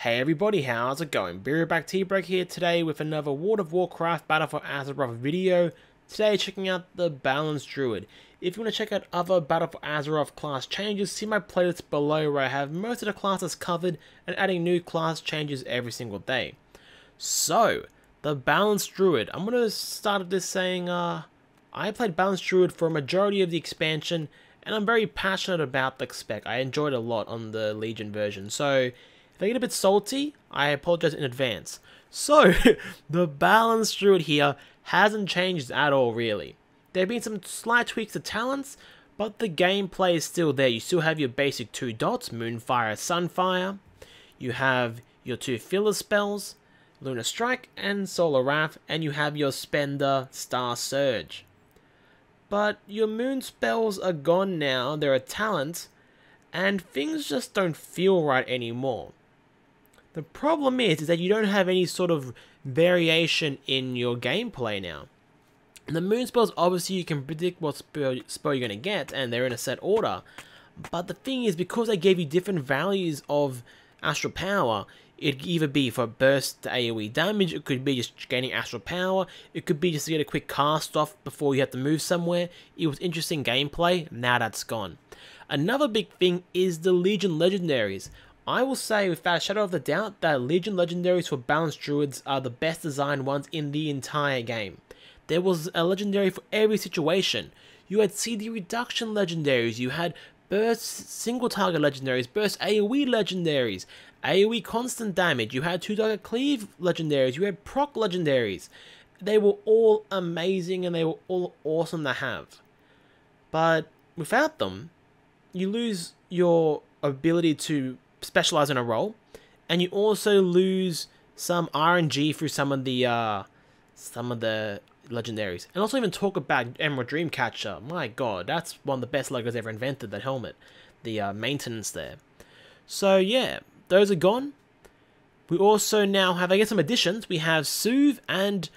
Hey everybody, how's it going? Brbteabreak here today with another World of Warcraft Battle for Azeroth video. Today checking out the Balance Druid. If you want to check out other Battle for Azeroth class changes, see my playlist below where I have most of the classes covered and adding new class changes every single day. So, the Balance Druid. I'm going to start this saying, I played Balance Druid for a majority of the expansion and I'm very passionate about the spec. I enjoyed it a lot on the Legion version. So, if I get a bit salty, I apologize in advance. So, the Balance Druid here hasn't changed at all, really. There have been some slight tweaks to talents, but the gameplay is still there. You still have your basic 2 dots, Moonfire, Sunfire. You have your 2 filler spells, Lunar Strike and Solar Wrath, and you have your Spender, Star Surge. But your moon spells are gone now, they're a talent, and things just don't feel right anymore. The problem is that you don't have any sort of variation in your gameplay now. The moon spells, obviously you can predict what spell you're going to get, and they're in a set order. But the thing is, because they gave you different values of Astral Power, it could either be for burst AoE damage, it could be just gaining Astral Power, it could be just to get a quick cast off before you have to move somewhere. It was interesting gameplay, now that's gone. Another big thing is the Legion Legendaries. I will say without a shadow of a doubt that Legion Legendaries for Balance Druids are the best designed ones in the entire game. There was a legendary for every situation. You had CD reduction legendaries, you had burst single target legendaries, burst AoE legendaries, AoE constant damage, you had 2 target cleave legendaries, you had proc legendaries. They were all amazing and they were all awesome to have. But without them, you lose your ability to specialize in a role, and you also lose some RNG through some of the legendaries. And also even talk about Emerald Dreamcatcher. My god, that's one of the best logos ever invented, that helmet. The maintenance there. So yeah, those are gone. We also now have, I guess, some additions. We have Soothe and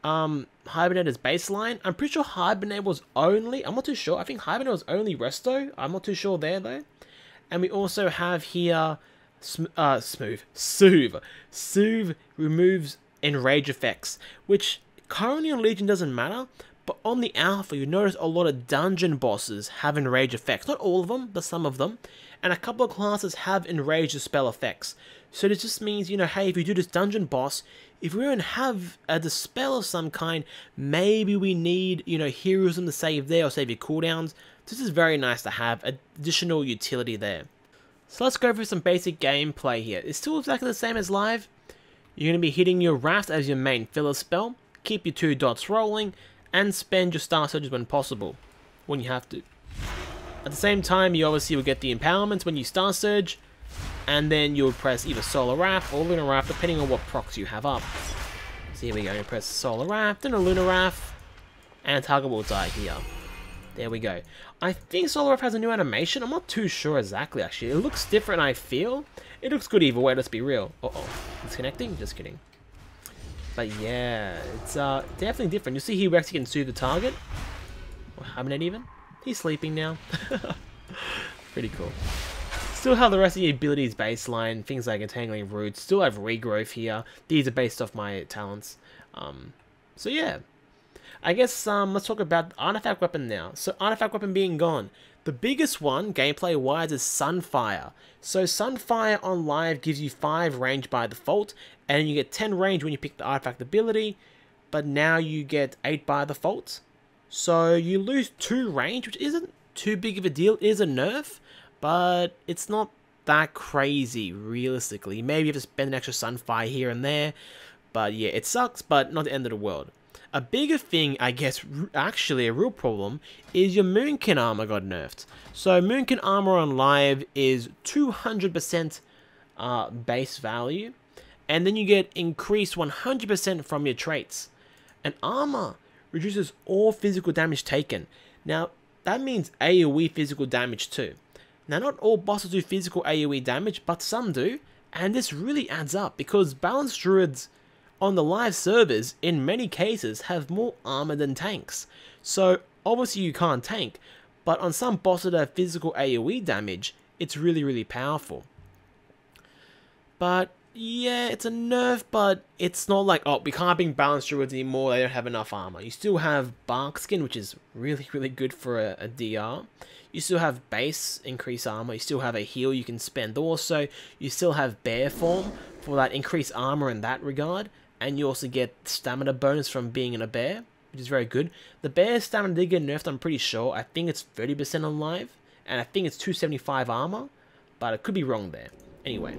Hibernate as baseline. I'm pretty sure Hibernate was only, I'm not too sure, I think Hibernate was only Resto. I'm not too sure there though. And we also have here Soothe. Soothe removes enrage effects, which currently on Legion doesn't matter, but on the Alpha you notice a lot of dungeon bosses have enrage effects. Not all of them, but some of them. And a couple of classes have enrage spell effects. So this just means, you know, hey, if you do this dungeon boss, if we don't have a dispel of some kind, maybe we need, you know, heroism to save there or save your cooldowns. This is very nice to have, additional utility there. So let's go through some basic gameplay here. It's still exactly the same as live. You're going to be hitting your Wrath as your main filler spell, keep your 2 dots rolling, and spend your Star Surges when possible, when you have to. At the same time, you obviously will get the empowerments when you Star Surge, and then you'll press either Solar Wrath or Lunar Wrath, depending on what procs you have up. So here we go, you press Solar Wrath, then a Lunar Wrath, and target will die here. There we go. I think Solar Wrath has a new animation. I'm not too sure exactly, actually. It looks different, I feel. It looks good either way, let's be real. Uh-oh. Disconnecting? Just kidding. But yeah, it's definitely different. You see he actually can soothe the target. Or Hibernate even. He's sleeping now. Pretty cool. Still have the rest of the abilities baseline. Things like Entangling Roots. Still have Regrowth here. These are based off my talents. So yeah. I guess let's talk about Artifact Weapon now. So Artifact Weapon being gone. The biggest one, gameplay-wise, is Sunfire. So Sunfire on live gives you 5 range by default, and you get 10 range when you pick the Artifact ability, but now you get 8 by default. So you lose 2 range, which isn't too big of a deal. It is a nerf, but it's not that crazy, realistically. Maybe you have to spend an extra Sunfire here and there, but yeah, it sucks, but not the end of the world. A bigger thing, I guess, actually a real problem, is your Moonkin armor got nerfed. So Moonkin armor on live is 200% base value, and then you get increased 100% from your traits. And armor reduces all physical damage taken. Now, that means AoE physical damage too. Now, not all bosses do physical AoE damage, but some do, and this really adds up, because Balance Druids on the live servers, in many cases, have more armor than tanks. So, obviously you can't tank, but on some bosses that have physical AoE damage, it's really, really powerful. But Yeah, it's a nerf, but it's not like, oh, we can't bring Balance Druids anymore, they don't have enough armor. You still have Bark Skin, which is really, really good for a DR. You still have base increase armor, you still have a heal you can spend also, you still have Bear Form for that increased armor in that regard, and you also get stamina bonus from being in a bear, which is very good. The bear stamina did get nerfed, I'm pretty sure. I think it's 30% on live, and I think it's 275 armor, but I could be wrong there. Anyway.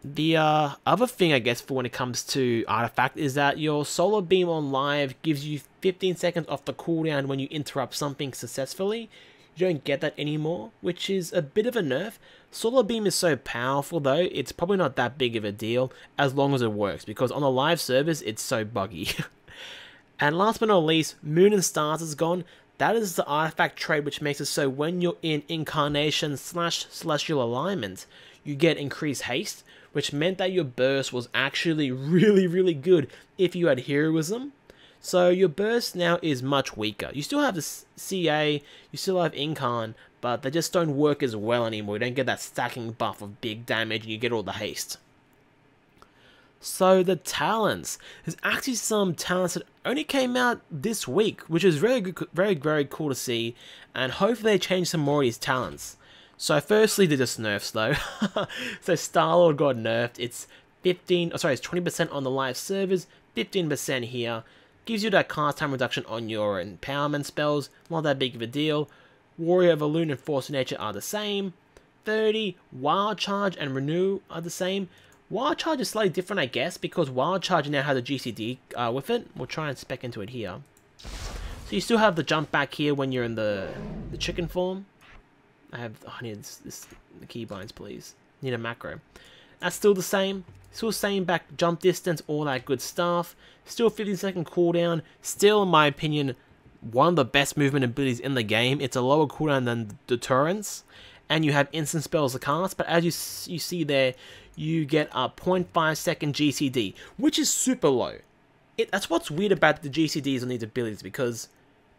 The other thing, I guess, for when it comes to Artifact is that your Solar Beam on live gives you 15 seconds off the cooldown when you interrupt something successfully. You don't get that anymore, which is a bit of a nerf. Solar Beam is so powerful though, it's probably not that big of a deal as long as it works, because on the live service, it's so buggy. And last but not least, Moon and Stars is gone. That is the Artifact trait which makes it so when you're in Incarnation / Celestial Alignment, you get increased haste, which meant that your burst was actually really, really good if you had Heroism. So your burst now is much weaker. You still have the CA, you still have Incarn, but they just don't work as well anymore. You don't get that stacking buff of big damage and you get all the haste. So the talents. There's actually some talents that only came out this week, which is very good, very cool to see, and hopefully they change some more of these talents. So firstly, they're just nerfs though. So Star-Lord got nerfed. It's 20% on the live servers, 15% here. Gives you that cast time reduction on your empowerment spells, not that big of a deal. Warrior of Elune and Force of Nature are the same. 30, Wild Charge and Renew are the same. Wild Charge is slightly different, I guess, because Wild Charge now has a GCD with it. We'll try and spec into it here. So you still have the jump back here when you're in the chicken form. I need the keybinds, please. Need a macro. That's still the same. Still same back jump distance, all that good stuff. Still 15-second cooldown. Still, in my opinion, one of the best movement abilities in the game. It's a lower cooldown than Deterrence. And you have instant spells to cast. But as you see there, you get a 0.5 second GCD, which is super low. That's what's weird about the GCDs on these abilities, because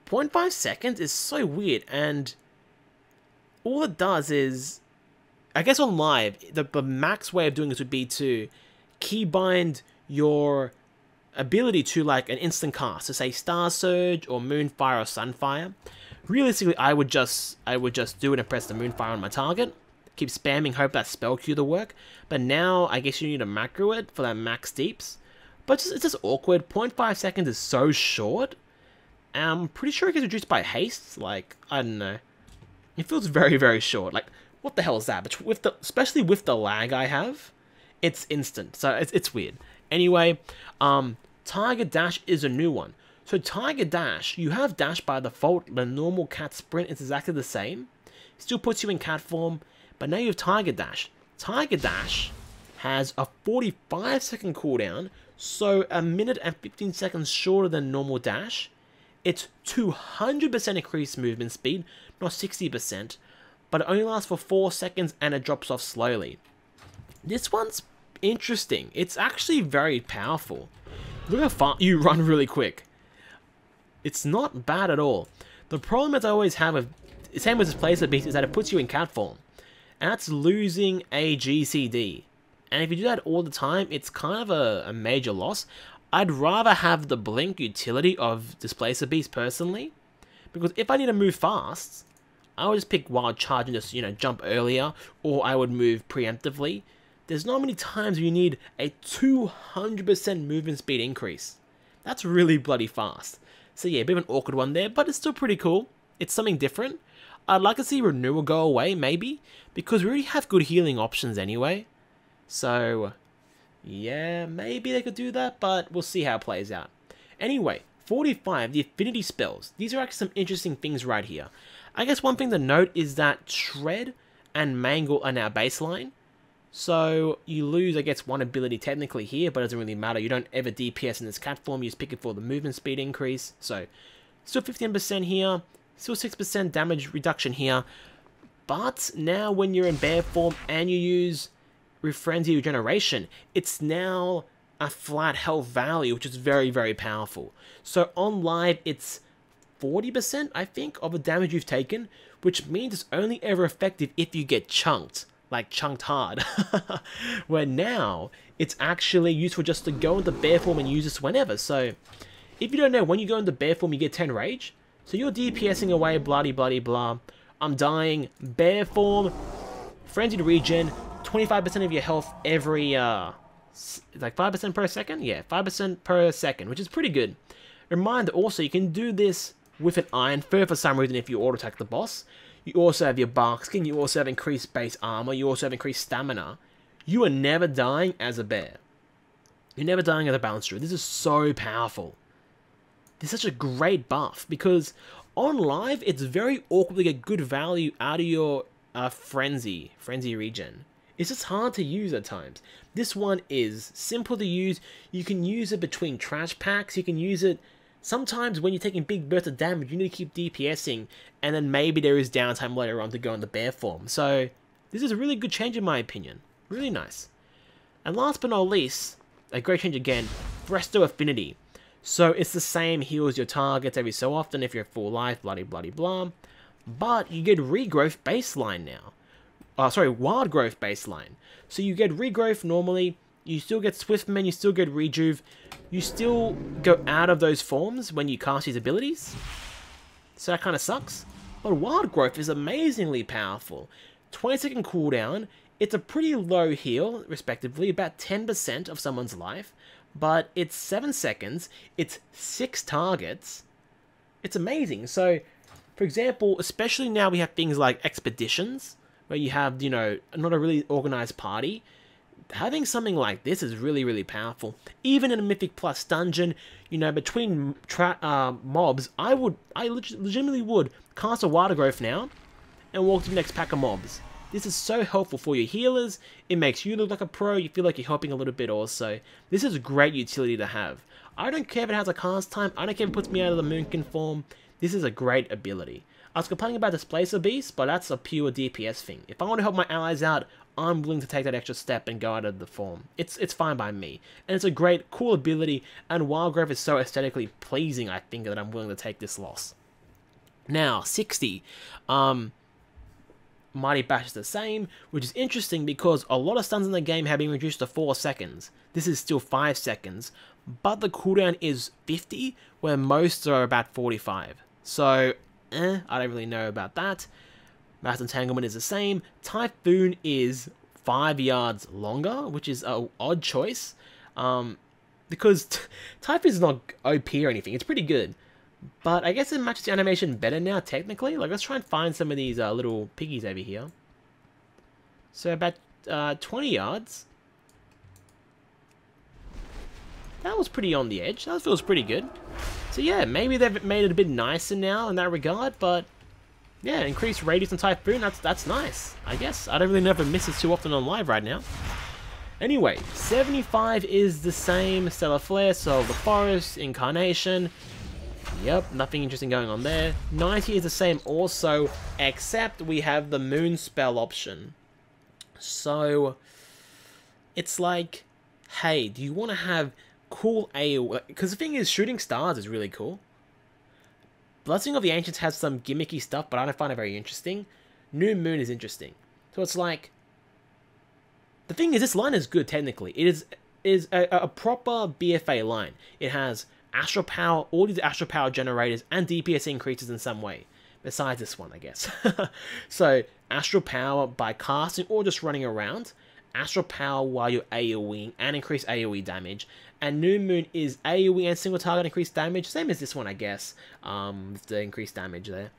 0.5 seconds is so weird, and all it does is, I guess on live, the max way of doing this would be to keybind your ability to like an instant cast, so say Star Surge or Moonfire or Sunfire. Realistically, I would just do it and press the Moonfire on my target, keep spamming, hope that spell queue to work. But now I guess you need to macro it for that max deeps. But it's just awkward. 0.5 seconds is so short. I'm pretty sure it gets reduced by haste. Like, I don't know. It feels very, very short. Like, what the hell is that? But especially with the lag I have, it's instant. So it's weird. Anyway, Tiger Dash is a new one. So Tiger Dash, you have Dash by default. The normal cat sprint is exactly the same. Still puts you in cat form. But now you have Tiger Dash. Tiger Dash has a 45-second cooldown. So a minute and 15 seconds shorter than normal Dash. It's 200% increased movement speed, not 60%, but it only lasts for 4 seconds and it drops off slowly. This one's interesting. It's actually very powerful. Look how far you run really quick. It's not bad at all. The problem that I always have with, same with this Place of Beast, is that it puts you in cat form. And that's losing a GCD. And if you do that all the time, it's kind of a major loss. I'd rather have the blink utility of Displacer Beast personally, because if I need to move fast, I would just pick Wild Charge and just, jump earlier, or I would move preemptively. There's not many times you need a 200% movement speed increase. That's really bloody fast. So yeah, a bit of an awkward one there, but it's still pretty cool. It's something different. I'd like to see Renewal go away, maybe, because we already have good healing options anyway. So yeah, maybe they could do that, but we'll see how it plays out. Anyway, 45, the Affinity Spells. These are actually some interesting things right here. I guess one thing to note is that Shred and Mangle are now baseline. So you lose, I guess, one ability technically here, but it doesn't really matter. You don't ever DPS in this cat form, you just pick it for the movement speed increase. So still 15% here, still 6% damage reduction here. But now when you're in bear form and you use Frenzy Regeneration, it's now a flat health value, which is very, very powerful. So on live, it's 40%, I think, of the damage you've taken, which means it's only ever effective if you get chunked. like chunked hard. Where now, it's actually useful just to go into bear form and use this whenever. So, if you don't know, when you go into bear form, you get 10 rage. So you're DPSing away, bloody blah. I'm dying, bear form, frenzied regen, 25% of your health every, like 5% per second? Yeah, 5% per second, which is pretty good. Reminder also, you can do this with an Iron Fur for some reason if you auto-attack the boss. You also have your bark skin, you also have increased base armor, you also have increased stamina. You are never dying as a bear. You're never dying as a Balance Druid. This is so powerful. This is such a great buff, because on live, it's very awkward to get good value out of your frenzy regen. It's just hard to use at times. This one is simple to use. You can use it between trash packs, you can use it sometimes when you're taking big bursts of damage, you need to keep DPSing, and then maybe there is downtime later on to go into bear form. So, this is a really good change in my opinion. Really nice. And last but not least, a great change again, Resto Affinity. So, it's the same, heals your targets every so often if you're full life, bloody blah. But you get regrowth baseline now. Wild growth baseline. So, you get regrowth normally, you still get Swiftman, you still get Rejuve, you still go out of those forms when you cast these abilities. So that kind of sucks. But Wild Growth is amazingly powerful. 20-second cooldown, it's a pretty low heal, respectively, about 10% of someone's life. But it's 7 seconds, it's 6 targets. It's amazing. So, for example, especially now we have things like expeditions, where you have, you know, not a really organized party. Having something like this is really powerful. Even in a Mythic Plus dungeon, you know, between mobs, I legitimately would cast a Wild Growth now and walk to the next pack of mobs. This is so helpful for your healers. It makes you look like a pro. You feel like you're helping a little bit also. This is a great utility to have. I don't care if it has a cast time. I don't care if it puts me out of the Moonkin form. This is a great ability. I was complaining about Displacer Beast, but that's a pure DPS thing. If I want to help my allies out, I'm willing to take that extra step and go out of the form. It's fine by me. And it's a great, cool ability, and Wild Growth is so aesthetically pleasing, I think, that I'm willing to take this loss. Now, 60. Mighty Bash is the same, which is interesting because a lot of stuns in the game have been reduced to 4 seconds. This is still 5 seconds, but the cooldown is 50, where most are about 45. So, I don't really know about that. Mass Entanglement is the same. Typhoon is 5 yards longer, which is an odd choice. Because Typhoon is not OP or anything. It's pretty good. But I guess it matches the animation better now, technically. Like, let's try and find some of these little piggies over here. So about 20 yards. That was pretty on the edge. That feels pretty good. So yeah, maybe they've made it a bit nicer now in that regard, but yeah, increased radius and Typhoon, that's nice, I guess. I don't really know if it misses too often on live right now. Anyway, 75 is the same. Stellar Flare, Soul of the Forest, Incarnation. Yep, nothing interesting going on there. 90 is the same also, except we have the Moon spell option. So, it's like, hey, do you want to have cool AoE? Because the thing is, Shooting Stars is really cool. Blessing of the Ancients has some gimmicky stuff, but I don't find it very interesting. New Moon is interesting. So it's like, the thing is, this line is good technically. It is a proper BFA line. It has Astral Power, all these Astral Power generators, and DPS increases in some way. Besides this one, I guess. So, Astral Power by casting or just running around. Astral Power while you're AoEing and increase AoE damage. And New Moon is AoE and single target increased damage. Same as this one, I guess. With the increased damage there.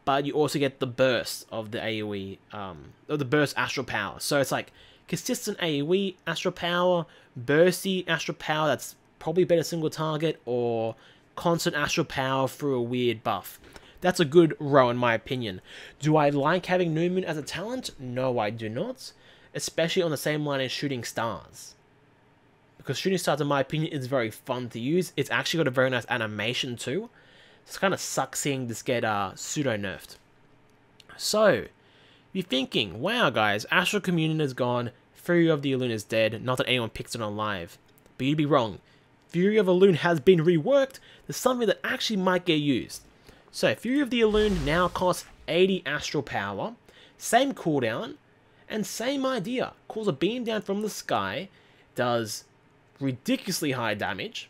But you also get the burst of the AoE, or the burst Astral Power. So it's like consistent AoE Astral Power, bursty Astral Power that's probably better single target, or constant Astral Power through a weird buff. That's a good row in my opinion. Do I like having New Moon as a talent? No, I do not. Especially on the same line as Shooting Stars. Because Shooting Stars, in my opinion, is very fun to use. It's actually got a very nice animation too. It's kind of sucks seeing this get pseudo-nerfed. So, you're thinking, wow guys, Astral Communion is gone, Fury of the Elune is dead, not that anyone picks it on live. But you'd be wrong. Fury of Elune has been reworked to something that actually might get used. So, Fury of the Elune now costs 80 Astral Power, same cooldown, And same idea, calls a beam down from the sky, does ridiculously high damage,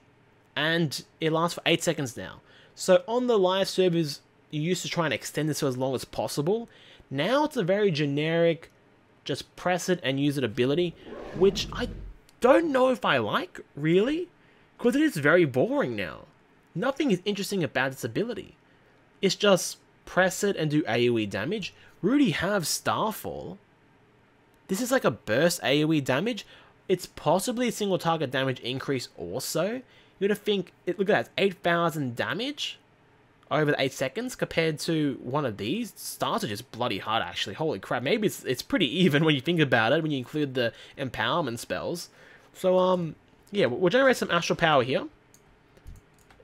and it lasts for 8 seconds now. So on the live servers, you used to try and extend this for as long as possible. Now it's a very generic, just press it and use it ability, which I don't know if I like, really, because it is very boring now. Nothing is interesting about its ability. It's just press it and do AoE damage. We already have Starfall. This is like a burst AoE damage. It's possibly a single target damage increase also. You gotta think, look at that, 8,000 damage over the 8 seconds compared to one of these. Stars are just bloody hard actually, holy crap. Maybe it's pretty even when you think about it, when you include the empowerment spells. So, yeah, we'll generate some Astral Power here.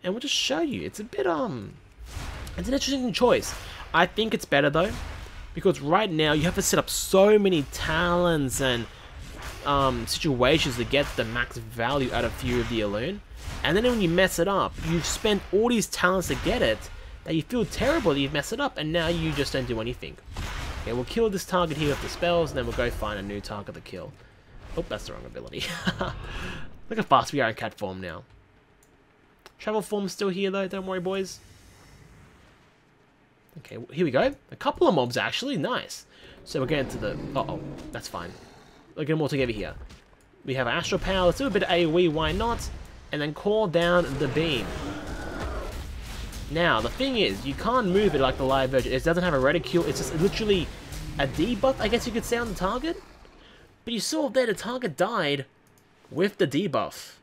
And we'll just show you, it's a bit, it's an interesting choice. I think it's better though, because right now you have to set up so many talents and situations to get the max value out of Fury of the Elune. And then when you mess it up, you've spent all these talents to get it, that you feel terrible that you've messed it up, and now you just don't do anything. Okay, we'll kill this target here with the spells, and then we'll go find a new target to kill. Oh, that's the wrong ability. Look how fast we are in cat form now. Travel form's still here though, don't worry boys. Okay, here we go. A couple of mobs actually, nice. So we're getting to the... Uh-oh, that's fine. We'll get them all together here. We have Astral Power, let's do a bit of AoE, why not? And then call down the beam. Now, the thing is, you can't move it like the live version. It doesn't have a reticule, it's just literally a debuff, I guess you could say, on the target. But you saw there, the target died with the debuff,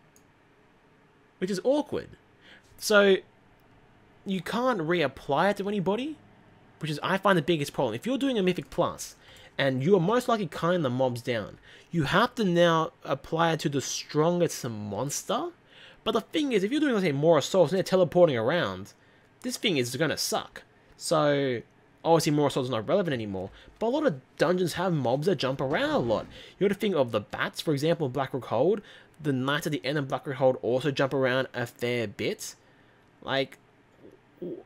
which is awkward. So, you can't reapply it to anybody, which is, I find, the biggest problem. If you're doing a Mythic Plus, and you are most likely cutting the mobs down, you have to now apply it to the strongest monster. But the thing is, if you're doing, let's say, more assaults and they're teleporting around, this thing is going to suck. So, obviously more assaults is not relevant anymore, but a lot of dungeons have mobs that jump around a lot. You got to think of the bats, for example, in Blackrock Hold. The knights at the end of Blackrock Hold also jump around a fair bit. Like,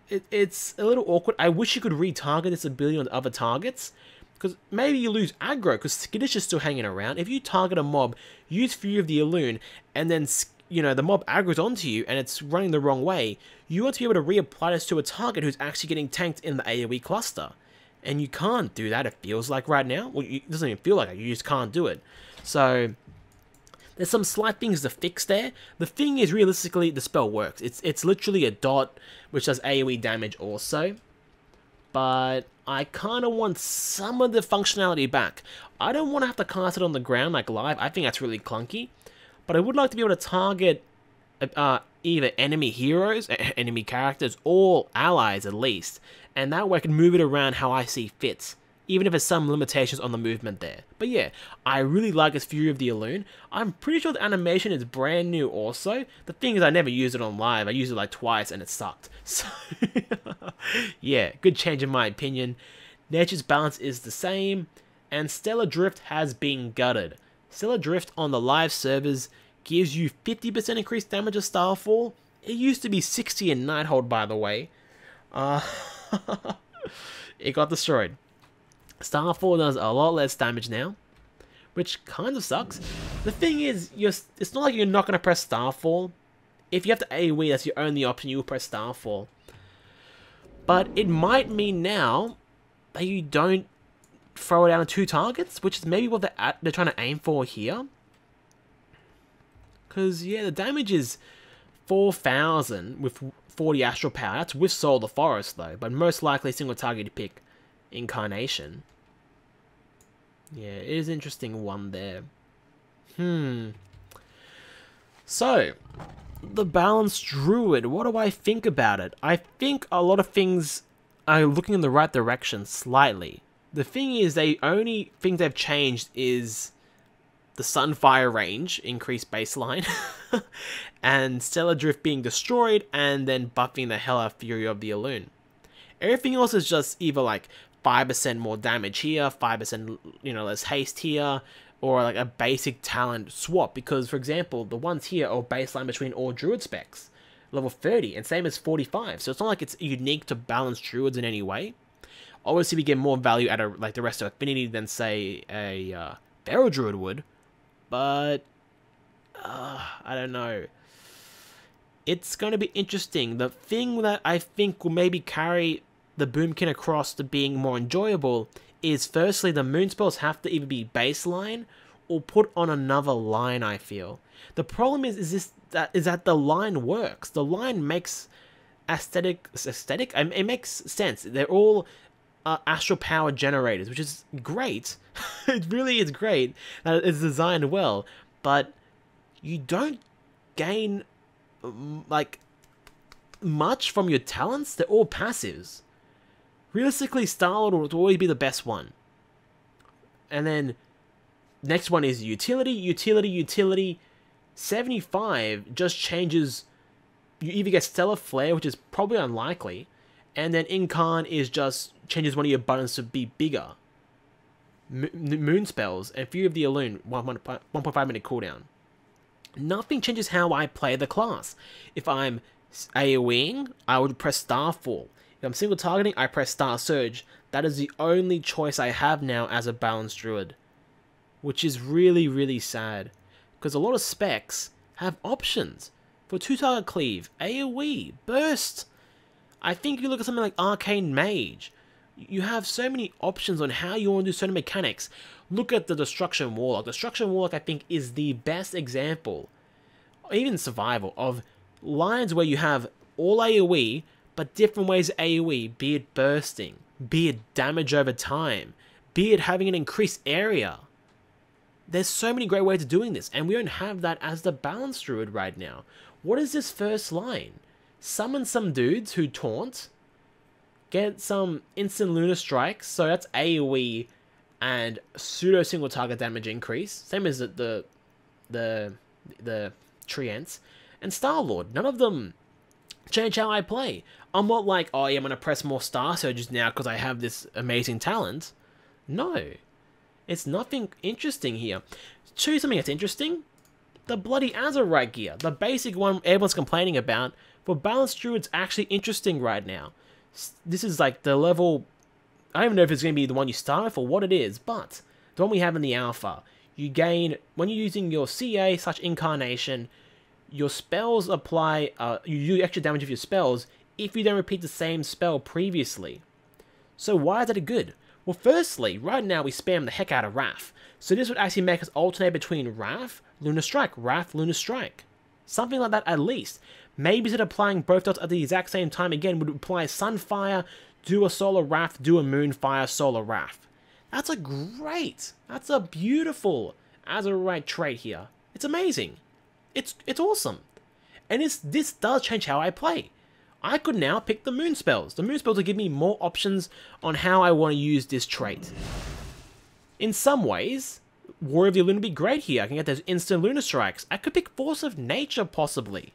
it's a little awkward. I wish you could retarget this ability on other targets, because maybe you lose aggro, because Skittish is still hanging around. If you target a mob, use Fury of the Elune, and then, you know, the mob aggro's onto you, and it's running the wrong way, you want to be able to reapply this to a target who's actually getting tanked in the AoE cluster. And you can't do that, it feels like, right now. Well, it doesn't even feel like it, you just can't do it. So, there's some slight things to fix there. The thing is, realistically, the spell works. It's literally a dot, which does AoE damage also. But I kind of want some of the functionality back. I don't want to have to cast it on the ground like live. I think that's really clunky. But I would like to be able to target either enemy heroes, enemy characters, or allies at least. And that way I can move it around how I see fit, even if there's some limitations on the movement there. But yeah, I really like this Fury of the Elune. I'm pretty sure the animation is brand new also. The thing is, I never used it on live. I used it like twice and it sucked. So, yeah, good change in my opinion. Nature's Balance is the same, and Stellar Drift has been gutted. Stellar Drift on the live servers gives you 50% increased damage of Starfall. It used to be 60 in Nighthold, by the way. It got destroyed. Starfall does a lot less damage now, which kind of sucks. The thing is, it's not like you're not going to press Starfall. If you have to AoE, that's your only option, you will press Starfall. But it might mean now that you don't throw it out on 2 targets, which is maybe what they're trying to aim for here. Because, yeah, the damage is 4,000 with 40 Astral Power. That's with Soul of the Forest, though, but most likely single target to pick Incarnation. Yeah, it is an interesting one there. So, the Balance Druid, what do I think about it? I think a lot of things are looking in the right direction slightly. The thing is, the only thing they've changed is the Sunfire range, increased baseline, and Stellar Drift being destroyed, and then buffing the hell out of Fury of the Elune. Everything else is just either like 5% more damage here, 5% less haste here, or like a basic talent swap, because for example, the ones here are baseline between all Druid specs, level 30, and same as 45, so it's not like it's unique to Balance Druids in any way. Obviously, we get more value out of like the Resto Affinity than say a Barrel Druid would, but I don't know. It's going to be interesting. The thing that I think will maybe carry the Boomkin across to being more enjoyable is firstly the moon spells have to either be baseline or put on another line. I feel the problem is that the line works. The line makes aesthetic. It makes sense. They're all Astral Power generators, which is great. It really is great that it's designed well, but you don't gain like much from your talents. They're all passives. Realistically, Starlord will always be the best one. And then next one is utility, utility. 75 just changes. You either get Stellar Flare, which is probably unlikely, and then Incarn is just changes one of your buttons to be bigger. Moon spells and few of the Elune 1.5 minute cooldown. Nothing changes how I play the class. If I'm AoEing, I would press Starfall. If I'm single targeting, I press Star Surge. That is the only choice I have now as a Balance Druid, which is really, really sad, because a lot of specs have options for 2-target cleave, AoE, burst. I think if you look at something like Arcane Mage, you have so many options on how you want to do certain mechanics. Look at the Destruction Warlock. Destruction Warlock, I think, is the best example, even Survival, of lines where you have all AoE, but different ways of AoE, be it bursting, be it damage over time, be it having an increased area. There's so many great ways of doing this, and we don't have that as the Balance Druid right now. What is this first line? Summon some dudes who taunt, get some instant Lunar Strikes, so that's AoE and pseudo single target damage increase, same as the Treants, and Starlord. None of them change how I play. I'm not like, oh yeah, I'm gonna press more Star Surges now because I have this amazing talent. No, it's nothing interesting here. Choose something that's interesting. The bloody Azeroth gear, the basic one everyone's complaining about. For Balance Druid's actually interesting right now. This is like the level, I don't even know if it's going to be the one you start with or what it is, but the one we have in the alpha. You gain, when you're using your CA/Incarnation, your spells apply, you do extra damage with your spells if you don't repeat the same spell previously. So why is that good? Well, firstly, right now we spam the heck out of Wrath. So this would actually make us alternate between Wrath, Lunar Strike, Wrath, Lunar Strike. Something like that at least. Maybe instead of applying both dots at the exact same time again, would apply Sunfire, do a Solar Wrath, do a Moonfire, Solar Wrath. That's a beautiful Azeroth trait here. It's amazing. It's awesome. And this does change how I play. I could now pick the Moon Spells. The Moon Spells will give me more options on how I want to use this trait. In some ways, Warrior of the Elune would be great here. I can get those instant Lunar Strikes. I could pick Force of Nature, possibly.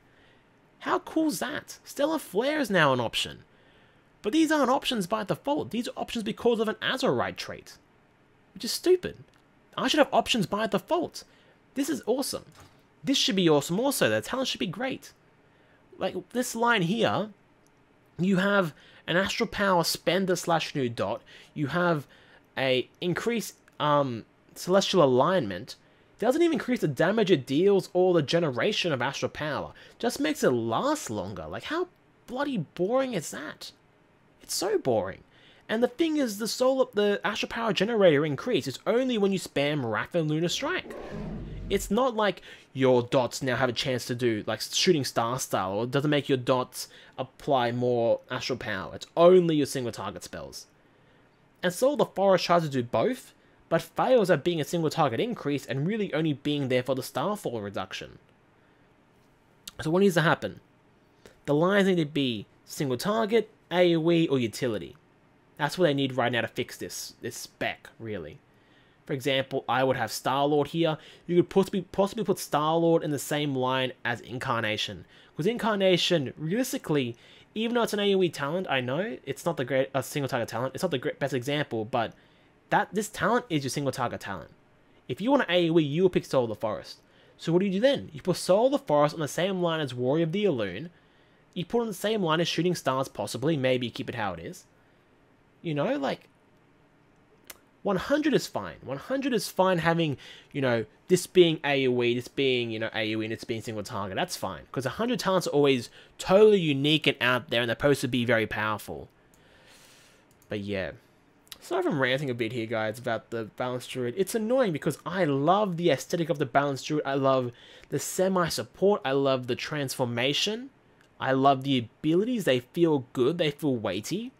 How cool is that? Stellar Flare is now an option. But these aren't options by default. These are options because of an Azeroth trait, which is stupid. I should have options by default. This is awesome. This should be awesome also. The talent should be great. Like this line here, you have an Astral Power spender / new dot. You have a increased celestial alignment. Doesn't even increase the damage it deals or the generation of Astral Power. Just makes it last longer. Like, how bloody boring is that? It's so boring. And the thing is, the Astral Power generator increase is only when you spam Wrath and Lunar Strike. It's not like your dots now have a chance to do, like, Shooting Star style, or it doesn't make your dots apply more Astral Power. It's only your single target spells. And so the Forest tries to do both, but fails at being a single target increase and really only being there for the Starfall reduction. So what needs to happen? The lines need to be single target, AoE, or utility. That's what they need right now to fix this spec, really. For example, I would have Starlord here. You could possibly put Starlord in the same line as Incarnation. Because Incarnation, realistically, even though it's an AoE talent, I know it's not the single target talent. It's not the best example, but this talent is your single target talent. If you want an AoE, you will pick Soul of the Forest. So what do you do then? You put Soul of the Forest on the same line as Warrior of the Elune. You put on the same line as Shooting Stars, possibly. Maybe keep it how it is. You know, like 100 is fine. 100 is fine having, you know, this being AoE, this being, you know, AoE, and it's being single target. That's fine. Because 100 talents are always totally unique and out there, and they're supposed to be very powerful. But yeah. Sorry if I'm ranting a bit here, guys, about the Balance Druid. It's annoying because I love the aesthetic of the Balance Druid. I love the semi-support. I love the transformation. I love the abilities. They feel good. They feel weighty.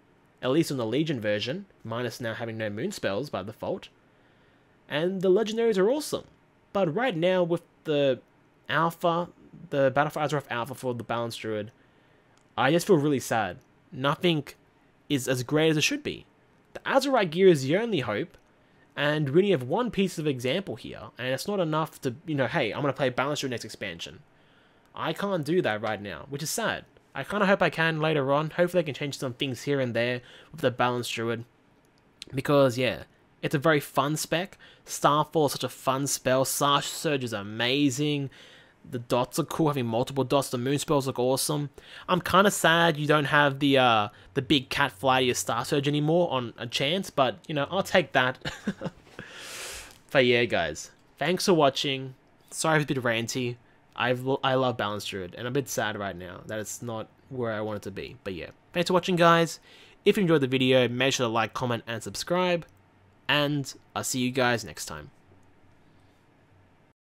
At least on the Legion version, minus now having no moon spells by default. And the Legendaries are awesome. But right now, with the Alpha, the Battle for Azeroth Alpha for the Balance Druid, I just feel really sad. Nothing is as great as it should be. The Azeroth gear is the only hope, and we only have one piece of example here, and it's not enough to, you know, hey, I'm going to play Balance Druid next expansion. I can't do that right now, which is sad. I kind of hope I can later on. Hopefully I can change some things here and there with the Balance Druid. Because, yeah, it's a very fun spec. Starfall is such a fun spell. Star Surge is amazing. The dots are cool, having multiple dots. The moon spells look awesome. I'm kind of sad you don't have the big cat fly to Star Surge anymore on a chance. But, you know, I'll take that. But yeah, guys. Thanks for watching. Sorry if it's a bit ranty. I love Balance Druid, and I'm a bit sad right now that it's not where I want it to be. But yeah, thanks for watching, guys. If you enjoyed the video, make sure to like, comment, and subscribe. And I'll see you guys next time.